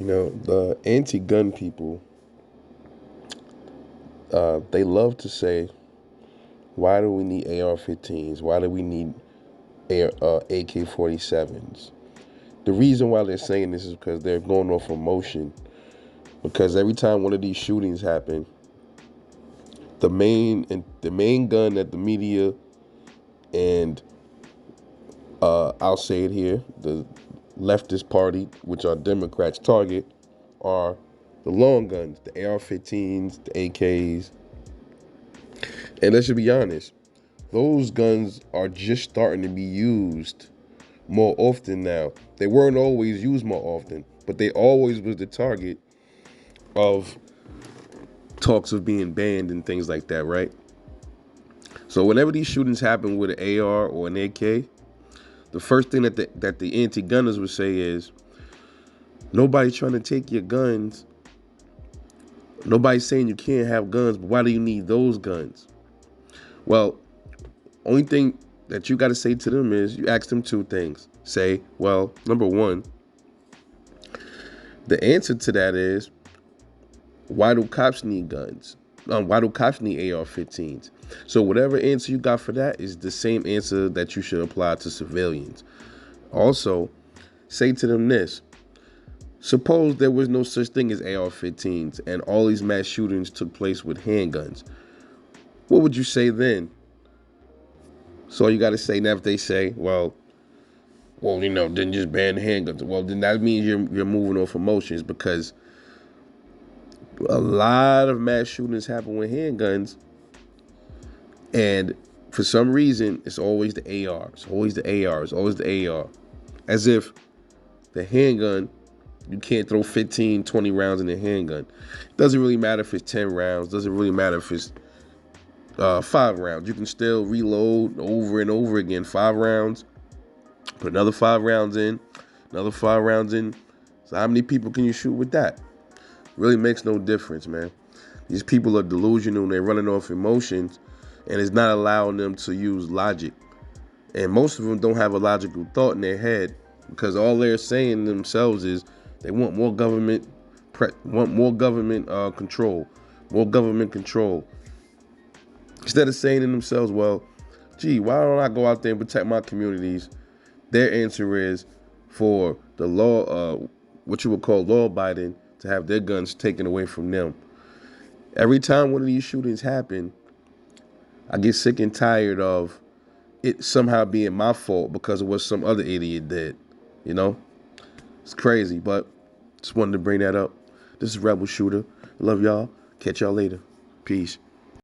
You know, the anti-gun people, they love to say, why do we need AR-15s? Why do we need AK-47s? The reason why they're saying this is because they're going off emotion. Because every time one of these shootings happen, the main gun that the media and I'll say it here, the leftist party, which are Democrats, target are the long guns, the AR-15s, the AKs. And let's just be honest, those guns are just starting to be used more often now. They weren't always used more often, but they always was the target of talks of being banned and things like that, right? So whenever these shootings happen with an AR or an AK, the first thing that the anti-gunners would say is, nobody's trying to take your guns. Nobody's saying you can't have guns, but why do you need those guns? Well, only thing that you got to say to them is you ask them two things. Say, well, number one, the answer to that is, why do cops need guns? Why do cops need AR-15s? So whatever answer you got for that is the same answer that you should apply to civilians. Also, say to them this. Suppose there was no such thing as AR-15s and all these mass shootings took place with handguns. What would you say then? So you got to say now if they say, well, then just ban handguns. Well, then that means you're moving off emotions, because a lot of mass shootings happen with handguns, and for some reason it's always the AR. It's always the AR. It's always the AR. As if the handgun, you can't throw 15, 20 rounds in a handgun. Doesn't really matter if it's 10 rounds. Doesn't really matter if it's 5 rounds. You can still reload over and over again. 5 rounds, put another 5 rounds in, another 5 rounds in. So how many people can you shoot with that? Really makes no difference, man. These people are delusional and they're running off emotions, and it's not allowing them to use logic. And most of them don't have a logical thought in their head, because all they're saying themselves is they want more government, control, more government control. Instead of saying to themselves, well, gee, why don't I go out there and protect my communities? Their answer is for the law, what you would call law-abiding, to have their guns taken away from them. Every time one of these shootings happen, I get sick and tired of it somehow being my fault because of what some other idiot did. You know? It's crazy, but just wanted to bring that up. This is Rebel Shooter. Love y'all. Catch y'all later. Peace.